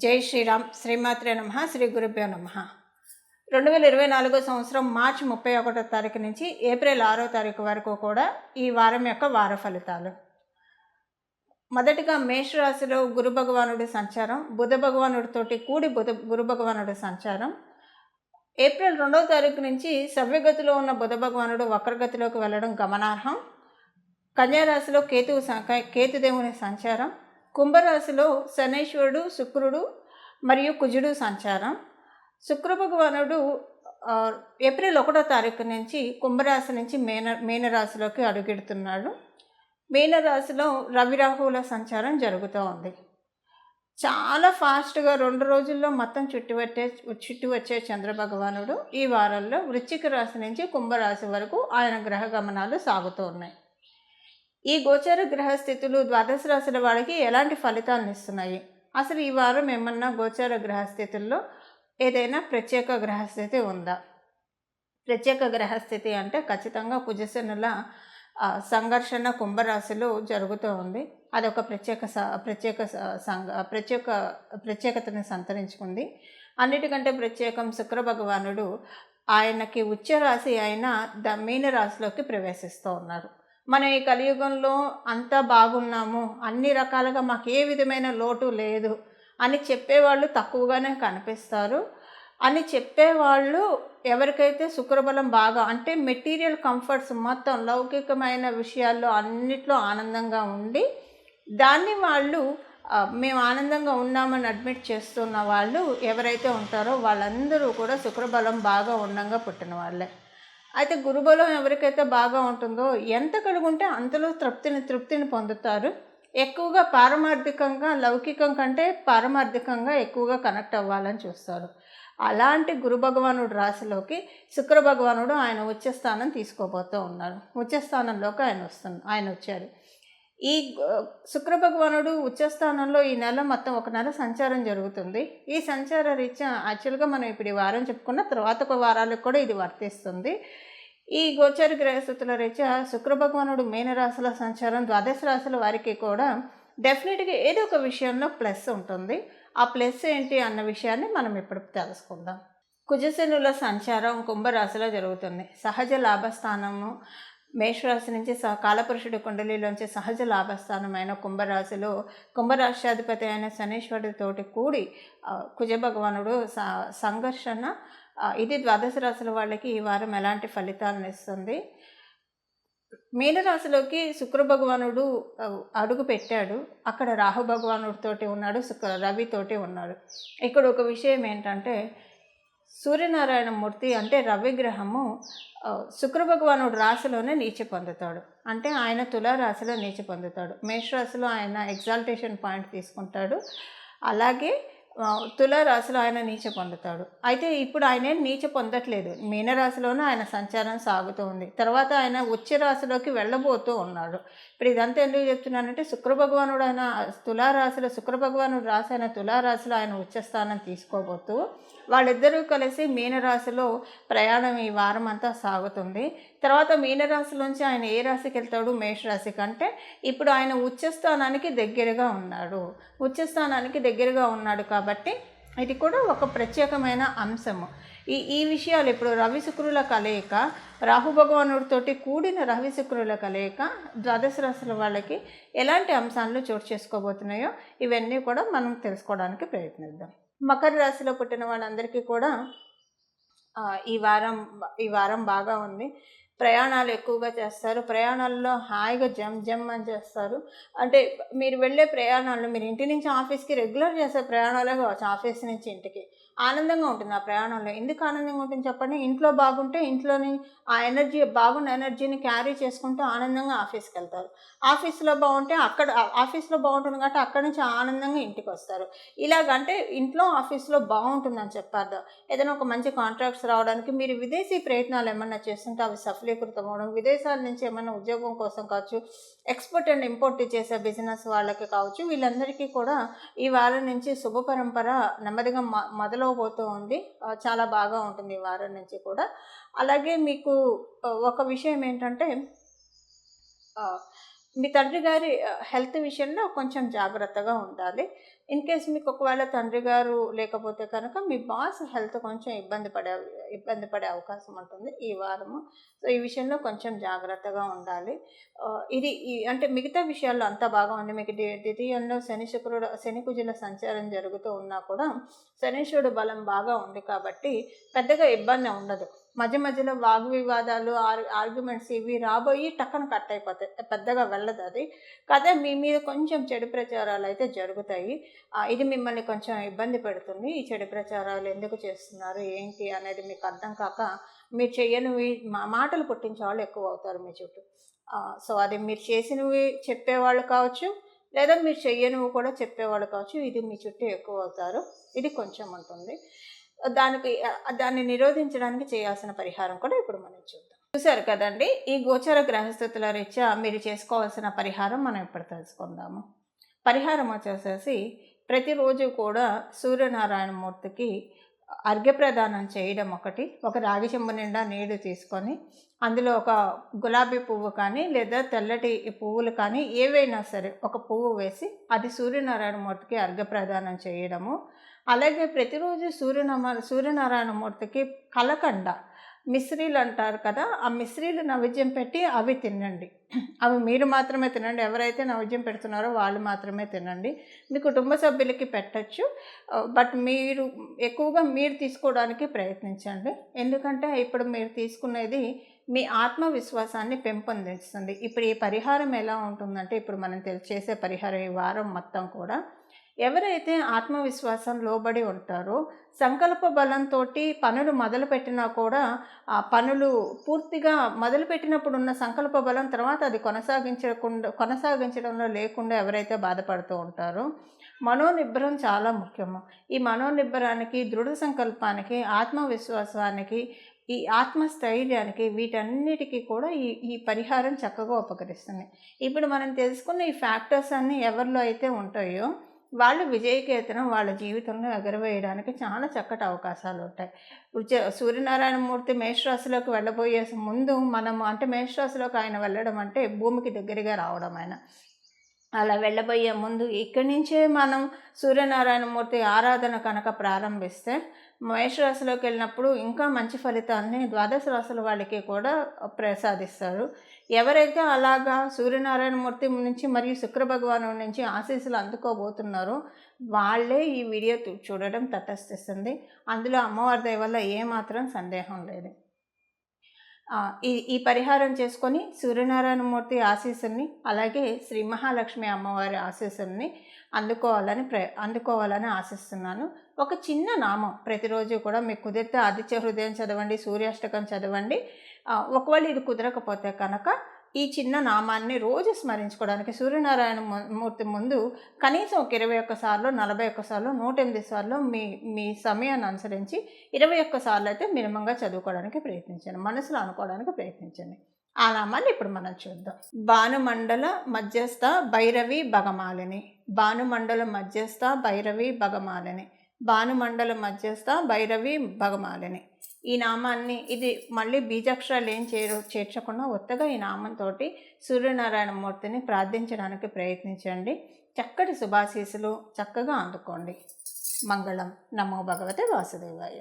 జై శ్రీరామ్. శ్రీమాత్రే నమః. శ్రీ గురుభ్యో నమః. 2024 సంవత్సరం మార్చి 31వ తారీఖు నుంచి ఏప్రిల్ 6వ తారీఖు వరకు కూడా ఈ వారం యొక్క వార ఫలితాలు. మొదటిగా మేషరాశిలో గురు భగవానుడి సంచారం, బుధ భగవానుడితోటి కూడి గురు భగవానుడి సంచారం. ఏప్రిల్ 2వ తారీఖు నుంచి సవ్యగతిలో ఉన్న బుధ భగవానుడు వక్రగతిలోకి వెళ్ళడం గమనార్హం. కన్యారాశిలో కేతుదేవుని సంచారం. కుంభరాశిలో శనైశ్వరుడు, శుక్రుడు మరియు కుజుడు సంచారం. శుక్ర భగవానుడు ఏప్రిల్ 1వ తారీఖు నుంచి కుంభరాశి నుంచి మీనరాశిలోకి అడుగెడుతున్నాడు. మీనరాశిలో రవి రాహువుల సంచారం జరుగుతూ ఉంది. చాలా ఫాస్ట్గా 2 రోజుల్లో మొత్తం చుట్టి వచ్చే చంద్ర భగవానుడు ఈ వారంలో వృశ్చిక రాశి నుంచి కుంభరాశి వరకు ఆయన గ్రహ గమనాలు సాగుతూ ఉన్నాయి. ఈ గోచర గ్రహస్థితులు ద్వాదశ రాశుల వాళ్ళకి ఎలాంటి ఫలితాలను ఇస్తున్నాయి? అసలు ఈ వారం ఏమన్నా గోచర గ్రహస్థితుల్లో ఏదైనా ప్రత్యేక గ్రహస్థితి ఉందా? ప్రత్యేక గ్రహస్థితి అంటే ఖచ్చితంగా కుజశనుల సంఘర్షణ కుంభరాశిలో జరుగుతూ ఉంది. అదొక ప్రత్యేకతను సంతరించుకుంది. అన్నిటికంటే ప్రత్యేకం శుక్ర భగవానుడు ఆయనకి ఉచ్చ రాశి అయిన మీనరాశిలోకి ప్రవేశిస్తూ ఉన్నారు. మన ఈ కలియుగంలో అంతా బాగున్నాము, అన్ని రకాలుగా మాకు ఏ విధమైన లోటు లేదు అని చెప్పేవాళ్ళు తక్కువగానే కనిపిస్తారు. అని చెప్పేవాళ్ళు ఎవరికైతే శుక్రబలం బాగా అంటే మెటీరియల్ కంఫర్ట్స్ మొత్తం లౌకికమైన విషయాల్లో అన్నిట్లో ఆనందంగా ఉండి దాన్ని వాళ్ళు మేము ఆనందంగా ఉన్నామని అడ్మిట్ చేస్తున్న వాళ్ళు ఎవరైతే ఉంటారో వాళ్ళందరూ కూడా శుక్రబలం బాగా ఉండంగా పుట్టిన వాళ్ళే. అయితే గురుబలం ఎవరికైతే బాగా ఉంటుందో ఎంత కలుగుంటే అంతలో తృప్తిని పొందుతారు. ఎక్కువగా పారమార్థికంగా లౌకికం కంటే పారమార్థికంగా ఎక్కువగా కనెక్ట్ అవ్వాలని చూస్తారు. అలాంటి గురు భగవానుడు రాశిలోకి శుక్ర భగవానుడు ఆయన ఉచ్చస్థానం తీసుకోబోతూ ఉన్నారు. ఉచ్చస్థానంలోకి ఆయన వచ్చారు. ఈ శుక్ర భగవానుడు ఉచ్చస్థానంలో ఈ నెల మొత్తం 1 నెల సంచారం జరుగుతుంది. ఈ సంచార రీత్యా యాక్చువల్గా మనం ఇప్పుడు ఈ వారం చెప్పుకున్న తర్వాత ఒక వారాలకు కూడా ఇది వర్తిస్తుంది. ఈ గోచర గ్రహస్థితుల రీత్యా శుక్ర భగవానుడు మీనరాశుల సంచారం ద్వాదశ రాశుల వారికి కూడా డెఫినెట్గా ఏదో ఒక విషయంలో ప్లస్ ఉంటుంది. ఆ ప్లస్ ఏంటి అన్న విషయాన్ని మనం ఇప్పుడు తెలుసుకుందాం. కుజశనుల సంచారం కుంభరాశిలో జరుగుతుంది. సహజ లాభస్థానము మేషరాశి నుంచి కాలపురుషుడి కుండలిలోంచి సహజ లాభస్థానమైన కుంభరాశిలో కుంభరాశ్యాధిపతి అయిన శనీశ్వరుడితోటి కూడి కుజ భగవానుడు సంఘర్షణ. ఇది ద్వాదశ రాశుల వాళ్ళకి ఈ వారం ఎలాంటి ఫలితాలను ఇస్తుంది? మీనరాశిలోకి శుక్ర భగవానుడు అడుగు పెట్టాడు. అక్కడ రాహు భగవానుడితోటి ఉన్నాడు, రవితోటి ఉన్నాడు. ఇక్కడ ఒక విషయం ఏంటంటే సూర్యనారాయణ మూర్తి అంటే రవిగ్రహము శుక్ర భగవానుడు రాశిలోనే నీచ పొందుతాడు. అంటే ఆయన తులారాశిలో నీచ పొందుతాడు. మేషరాశిలో ఆయన ఎగ్జాల్టేషన్ పాయింట్ తీసుకుంటాడు. అలాగే తులారాశిలో ఆయన నీచ పొందుతాడు. అయితే ఇప్పుడు ఆయన నీచ పొందట్లేదు. మీనరాశిలోనే ఆయన సంచారం సాగుతూ ఉంది. తర్వాత ఆయన ఉచ్చ రాశిలోకి వెళ్ళబోతూ ఉన్నాడు. ఇప్పుడు ఇదంతా ఎందుకు చెప్తున్నానంటే శుక్ర భగవానుడు ఆయన తులారాశిలో శుక్ర భగవానుడు రాశి అయిన తులారాశిలో ఆయన ఉచ్చస్థానం తీసుకోబోతూ వాళ్ళిద్దరూ కలిసి మీనరాశిలో ప్రయాణం ఈ వారం అంతా సాగుతుంది. తర్వాత మీనరాశిలోంచి ఆయన ఏ రాశికి వెళ్తాడు? మేషరాశి కంటే ఇప్పుడు ఆయన ఉచ్చస్థానానికి దగ్గరగా ఉన్నాడు. ఉచ్చస్థానానికి దగ్గరగా ఉన్నాడు కాబట్టి ఇది కూడా ఒక ప్రత్యేకమైన అంశము. ఈ విషయాలు ఇప్పుడు రవి శుక్రుల కలయిక, రాహు భగవానుడితోటి కూడిన రవి శుక్రుల కలయిక ద్వాదశ రాశుల వాళ్ళకి ఎలాంటి అంశాలను చోటు చేసుకోబోతున్నాయో ఇవన్నీ కూడా మనం తెలుసుకోవడానికి ప్రయత్నిద్దాం. మకర రాశిలో పుట్టిన వాళ్ళందరికీ కూడా ఈ వారం బాగా ఉంది. ప్రయాణాలు ఎక్కువగా చేస్తారు. ప్రయాణాల్లో హాయిగా జమ్ అని చేస్తారు. అంటే మీరు వెళ్ళే ప్రయాణాలు మీరు ఇంటి నుంచి ఆఫీస్కి రెగ్యులర్ చేసే ప్రయాణాలే కావచ్చు. ఆఫీస్ నుంచి ఇంటికి ఆనందంగా ఉంటుంది ఆ ప్రయాణంలో. ఎందుకు ఆనందంగా ఉంటుంది చెప్పండి? ఇంట్లో బాగుంటే ఇంట్లోని ఆ బాగున్న ఎనర్జీని క్యారీ చేసుకుంటూ ఆనందంగా ఆఫీస్కి వెళ్తారు. ఆఫీస్లో బాగుంటే ఆఫీస్లో బాగుంటుంది కాబట్టి అక్కడి నుంచి ఆనందంగా ఇంటికి వస్తారు. ఇలాగంటే ఇంట్లో ఆఫీస్లో బాగుంటుందని చెప్పారు. ఏదైనా ఒక మంచి కాంట్రాక్ట్స్ రావడానికి మీరు విదేశీ ప్రయత్నాలు ఏమన్నా చేస్తుంటే అవి సఫలీకృతం అవ్వడం, విదేశాల నుంచి ఏమన్నా ఉద్యోగం కోసం కావచ్చు, ఎక్స్పోర్ట్ అండ్ ఇంపోర్ట్ చేసే బిజినెస్ వాళ్ళకి కావచ్చు, వీళ్ళందరికీ కూడా ఈ వారం నుంచి శుభ పరంపర నెమ్మదిగా మొదలవబోతూ ఉంది. చాలా బాగా ఉంటుంది ఈ వారం నుంచి కూడా. అలాగే మీకు ఒక విషయం ఏంటంటే మీ తండ్రి గారి హెల్త్ విషయంలో కొంచెం జాగ్రత్తగా ఉండాలి. ఇన్ కేస్ మీకు ఒకవేళ తండ్రి గారు లేకపోతే కనుక మీ బాస్ హెల్త్ కొంచెం ఇబ్బంది పడే అవకాశం ఉంటుంది ఈ వారము. సో, ఈ విషయంలో కొంచెం జాగ్రత్తగా ఉండాలి. అంటే మిగతా విషయాల్లో అంతా బాగా ఉంది. మీకు ద్వితీయంలో శని కుజుల సంచారం జరుగుతూ ఉన్నా కూడా శనీశ్వరుడు బలం బాగా ఉంది కాబట్టి పెద్దగా ఇబ్బంది ఉండదు. మధ్య మధ్యలో వాగ్వివాదాలు, ఆర్గ్యుమెంట్స్ ఇవి రాబోయి టక్కన కట్ అయిపోతాయి. పెద్దగా వెళ్ళదు అది. కాదే మీ మీద కొంచెం చెడు ప్రచారాలు అయితే జరుగుతాయి. ఇది మిమ్మల్ని కొంచెం ఇబ్బంది పెడుతుంది. ఈ చెడు ప్రచారాలు ఎందుకు చేస్తున్నారు, ఏంటి అనేది మీకు అర్థం కాక మీరు చెయ్యనివి మాటలు పుట్టించే వాళ్ళు ఎక్కువ అవుతారు మీ చుట్టూ. సో, అది మీరు చేసినవి చెప్పేవాళ్ళు కావచ్చు, లేదా మీరు చెయ్యనివి కూడా చెప్పేవాళ్ళు కావచ్చు. ఇది మీ చుట్టూ ఎక్కువ అవుతారు. ఇది కొంచెం ఉంటుంది. దాన్ని నిరోధించడానికి చేయాల్సిన పరిహారం కూడా ఇప్పుడు మనం చూద్దాం. చూశారు కదండి, ఈ గోచర గ్రహస్థితుల రీత్యా మీరు చేసుకోవాల్సిన పరిహారం మనం ఇప్పుడు తెలుసుకుందాము. పరిహారం వచ్చేసేసి ప్రతిరోజు కూడా సూర్యనారాయణ మూర్తికి అర్ఘ్యప్రదానం చేయడం ఒక రాగి చెంబు నిండా నీళ్లు తీసుకొని అందులో ఒక గులాబీ పువ్వు కానీ లేదా తెల్లటి పువ్వులు కానీ ఏవైనా సరే ఒక పువ్వు వేసి అది సూర్యనారాయణ మూర్తికి అర్ఘ్యప్రదానం చేయడము. అలాగే ప్రతిరోజు సూర్యనారాయణ మూర్తికి కలకండ మిశ్రీలు అంటారు కదా, ఆ మిశ్రీలు నైవేద్యం పెట్టి అవి తినండి. అవి మీరు మాత్రమే తినండి. ఎవరైతే నైవేద్యం పెడుతున్నారో వాళ్ళు మాత్రమే తినండి. మీ కుటుంబ సభ్యులకి పెట్టచ్చు, బట్ మీరు ఎక్కువగా మీరు తీసుకోవడానికి ప్రయత్నించండి. ఎందుకంటే ఇప్పుడు మీరు తీసుకునేది మీ ఆత్మవిశ్వాసాన్ని పెంపొందిస్తుంది. ఇప్పుడు ఈ పరిహారం ఎలా ఉంటుందంటే, ఇప్పుడు మనం చేసే పరిహారం ఈ వారం మొత్తం కూడా ఎవరైతే ఆత్మవిశ్వాసం లోబడి ఉంటారో సంకల్ప బలంతో పనులు మొదలుపెట్టినా కూడా ఆ పనులు పూర్తిగా మొదలుపెట్టినప్పుడు ఉన్న సంకల్ప బలం తర్వాత అది కొనసాగించడంలో లేకుండా ఎవరైతే బాధపడుతూ ఉంటారో మనోనిబ్బరం చాలా ముఖ్యము. ఈ మనోనిబ్బరానికి, దృఢ సంకల్పానికి, ఆత్మవిశ్వాసానికి, ఈ ఆత్మస్థైర్యానికి, వీటన్నిటికీ కూడా ఈ పరిహారం చక్కగా ఉపకరిస్తుంది. ఇప్పుడు మనం తెలుసుకున్న ఈ ఫ్యాక్టర్స్ అన్నీ ఎవరిలో అయితే ఉంటాయో వాళ్ళు విజయకేతనం వాళ్ళ జీవితంలో ఎగరవేయడానికి చాలా చక్కటి అవకాశాలు ఉంటాయి. సూర్యనారాయణ మూర్తి మేషరాశిలోకి వెళ్ళబోయే ముందు మేషరాశిలోకి ఆయన వెళ్ళడం అంటే భూమికి దగ్గరగా రావడం. ఆయన అలా వెళ్ళబోయే ముందు ఇక్కడి నుంచే మనం సూర్యనారాయణ మూర్తి ఆరాధన కనుక ప్రారంభిస్తే మేషరాశిలోకి వెళ్ళినప్పుడు ఇంకా మంచి ఫలితాన్ని ద్వాదశ రాశుల వాళ్ళకి కూడా ప్రసాదిస్తారు. ఎవరైతే అలాగా సూర్యనారాయణ మూర్తి నుంచి మరియు శుక్ర భగవాను నుంచి ఆశీస్సులు అందుకోబోతున్నారో వాళ్ళే ఈ వీడియో చూడడం తటస్థిస్తుంది. అందులో అమ్మవారి దయ వల్ల ఏమాత్రం సందేహం లేదు. ఈ పరిహారం చేసుకొని సూర్యనారాయణ మూర్తి ఆశీస్సుల్ని, అలాగే శ్రీ మహాలక్ష్మి అమ్మవారి ఆశీస్సుల్ని అందుకోవాలని ఆశిస్తున్నాను. ఒక చిన్న నామం ప్రతిరోజు కూడా మీకు కుదిరితే ఆదిత్య హృదయం చదవండి, సూర్యాష్టకం చదవండి. ఒకవేళ ఇది కుదరకపోతే కనుక ఈ చిన్న నామాన్ని రోజు స్మరించుకోవడానికి సూర్యనారాయణ మూర్తి ముందు కనీసం ఒక 21 సార్లు, 41 సార్లు, 108 సార్లు మీ సమయాన్ని అనుసరించి 21 సార్లు అయితే మినిమంగా చదువుకోవడానికి ప్రయత్నించండి, మనసులో అనుకోవడానికి ప్రయత్నించండి. ఆ నామాన్ని ఇప్పుడు మనం చూద్దాం. భానుమండల మధ్యస్థ భైరవి భగమాలిని, భానుమండల మధ్యస్థ భైరవి భగమాలిని, భానుమండల మధ్యస్థ భైరవి భగమాలిని. ఈ నామాన్ని ఇది మళ్ళీ బీజాక్షరాలు ఏం చేర్చకుండా ఉత్తగా ఈ నామంతో సూర్యనారాయణ మూర్తిని ప్రార్థించడానికి ప్రయత్నించండి. చక్కటి శుభాశీస్సులు చక్కగా అందుకోండి. మంగళం. నమో భగవతే వాసుదేవాయ.